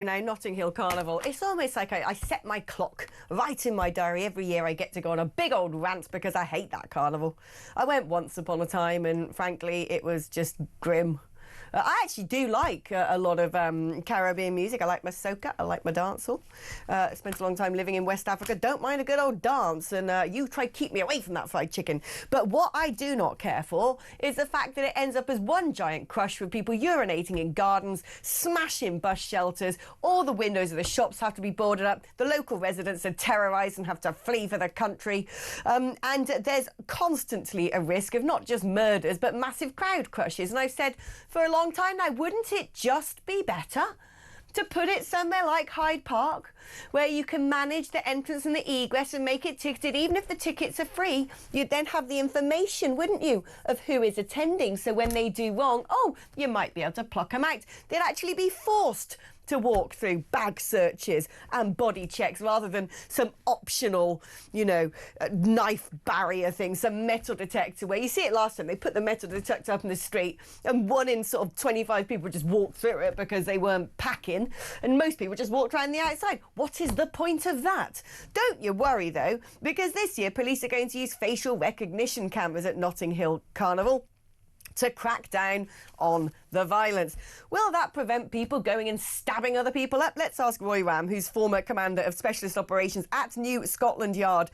Notting Hill Carnival, it's almost like I set my clock right in my diary. Every year I get to go on a big old rant because I hate that carnival. I went once upon a time and frankly it was just grim. I actually do like a lot of Caribbean music. I like my soca, I like my dancehall. I spent a long time living in West Africa. Don't mind a good old dance, and you try to keep me away from that fried chicken. But what I do not care for is the fact that it ends up as one giant crush with people urinating in gardens, smashing bus shelters, all the windows of the shops have to be boarded up, the local residents are terrorised and have to flee for the country, and there's constantly a risk of not just murders but massive crowd crushes. And I've said for a long time now, wouldn't it just be better to put it somewhere like Hyde Park, where you can manage the entrance and the egress and make it ticketed? Even if the tickets are free, you'd then have the information, wouldn't you, of who is attending, so when they do wrong, oh, you might be able to pluck them out. They'd actually be forced to walk through bag searches and body checks rather than some optional, knife barrier thing, some metal detector, where you see it last time, they put the metal detector up in the street and one in sort of 25 people just walked through it because they weren't packing, and most people just walked around the outside. What is the point of that? Don't you worry though, because this year police are going to use facial recognition cameras at Notting Hill Carnival to crack down on the violence. Will that prevent people going and stabbing other people up? Let's ask Roy Ramm, who's former commander of specialist operations at New Scotland Yard.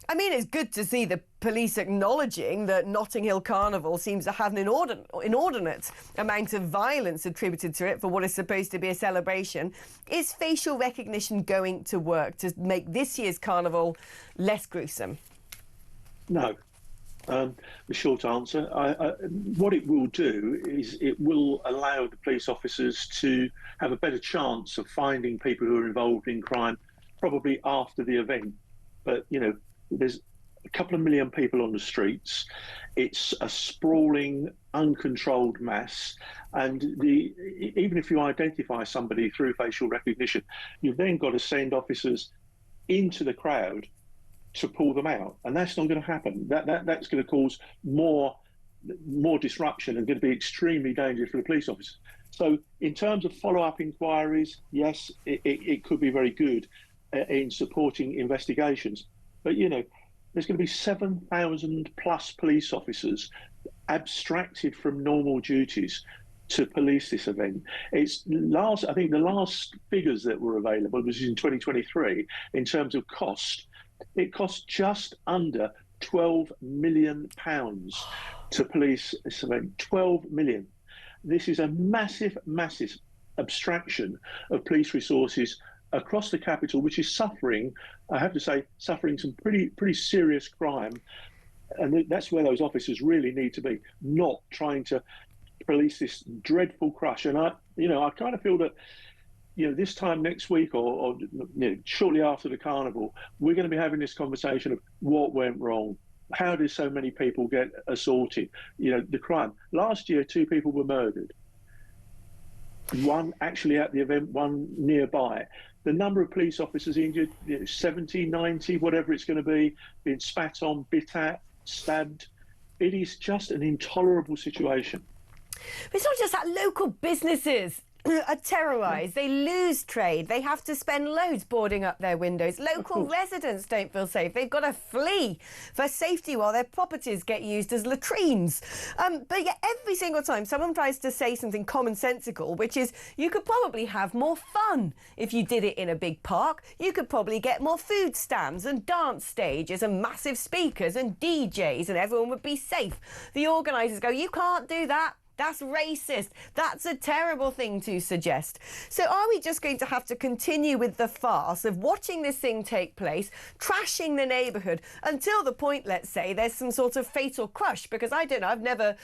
I mean, it's good to see the police acknowledging that Notting Hill Carnival seems to have an inordinate amount of violence attributed to it for what is supposed to be a celebration. Is facial recognition going to work to make this year's carnival less gruesome? No. The short answer, what it will do is it will allow the police officers to have a better chance of finding people who are involved in crime probably after the event. But, there's a couple of million people on the streets. It's a sprawling, uncontrolled mass. And even if you identify somebody through facial recognition, you've then got to send officers into the crowd to pull them out, and that's not going to happen. That's going to cause more disruption and going to be extremely dangerous for the police officers. So in terms of follow-up inquiries, yes, it could be very good in supporting investigations. But there's going to be 7,000 plus police officers abstracted from normal duties to police this event. I think the last figures that were available was in 2023 in terms of cost. It cost just under £12 million to police this event. 12 million. This is a massive, massive abstraction of police resources across the capital, which is suffering, I have to say, suffering some pretty serious crime. And that's where those officers really need to be, not trying to police this dreadful crush. And I kind of feel that this time next week or shortly after the carnival, we're going to be having this conversation of what went wrong. How did so many people get assaulted? The crime. Last year, 2 people were murdered. One actually at the event, one nearby. The number of police officers injured, 70, 90, whatever it's going to be, being spat on, bit at, stabbed. It is just an intolerable situation. But it's not just that. Local businesses are terrorised, they lose trade, they have to spend loads boarding up their windows. Local residents don't feel safe, they've got to flee for safety while their properties get used as latrines. But yet every single time someone tries to say something commonsensical, which is you could probably have more fun if you did it in a big park, you could probably get more food stands and dance stages and massive speakers and DJs and everyone would be safe. The organisers go, you can't do that. That's racist. That's a terrible thing to suggest. So are we just going to have to continue with the farce of watching this thing take place, trashing the neighbourhood until the point, let's say, there's some sort of fatal crush? Because I don't know, I've never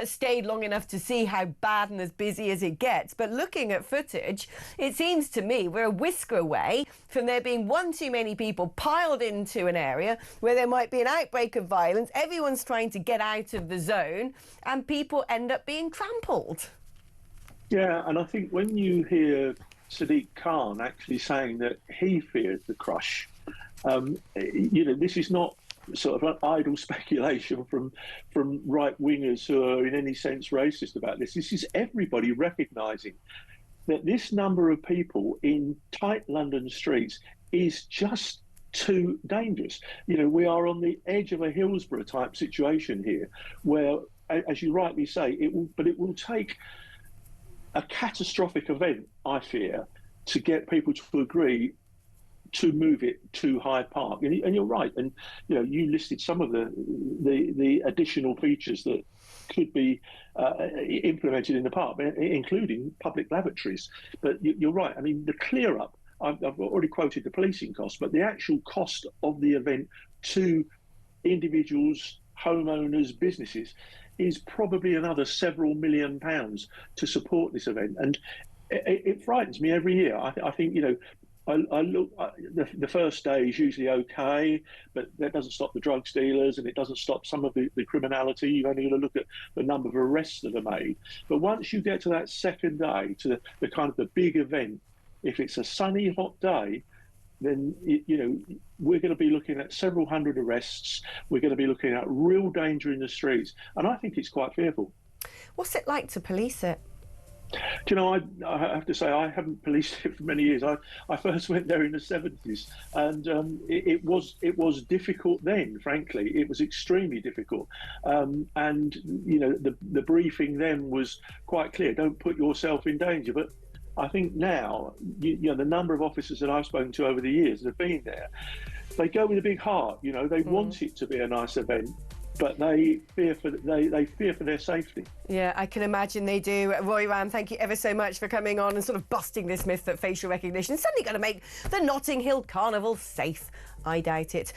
stayed long enough to see how bad and as busy as it gets. But looking at footage, it seems to me we're a whisker away from there being one too many people piled into an area where there might be an outbreak of violence, everyone's trying to get out of the zone, and people end up being trampled. Yeah, and I think when you hear Sadiq Khan actually saying that he feared the crush, this is not sort of an idle speculation from right-wingers who are in any sense racist about this. This is everybody recognising that this number of people in tight London streets is just too dangerous. You know, we are on the edge of a Hillsborough type situation here, where, as you rightly say, it will take a catastrophic event, I fear, to get people to agree to move it to Hyde Park. And you're right. And you know, you listed some of the additional features that could be implemented in the park, including public lavatories. But you're right. I mean, the clear up. I've already quoted the policing cost, but the actual cost of the event to individuals, homeowners, businesses is probably another several £million to support this event. And it frightens me every year. I think, you know, I look, the first day is usually okay, but that doesn't stop the drug dealers and it doesn't stop some of the criminality. You've only got to look at the number of arrests that are made. But once you get to that second day, to the kind of the big event, if it's a sunny, hot day, then, you know, we're going to be looking at several hundred arrests. We're going to be looking at real danger in the streets. And I think it's quite fearful. What's it like to police it? Do you know, I have to say, I haven't policed it for many years. I first went there in the 70s, and it was difficult then, frankly. It was extremely difficult. And, you know, the briefing then was quite clear. Don't put yourself in danger. But I think now, you know, the number of officers that I've spoken to over the years that have been there, they go with a big heart. You know, they want it to be a nice event, but they fear for their safety. Yeah, I can imagine they do. Roy Ramm, thank you ever so much for coming on and sort of busting this myth that facial recognition is suddenly going to make the Notting Hill Carnival safe. I doubt it.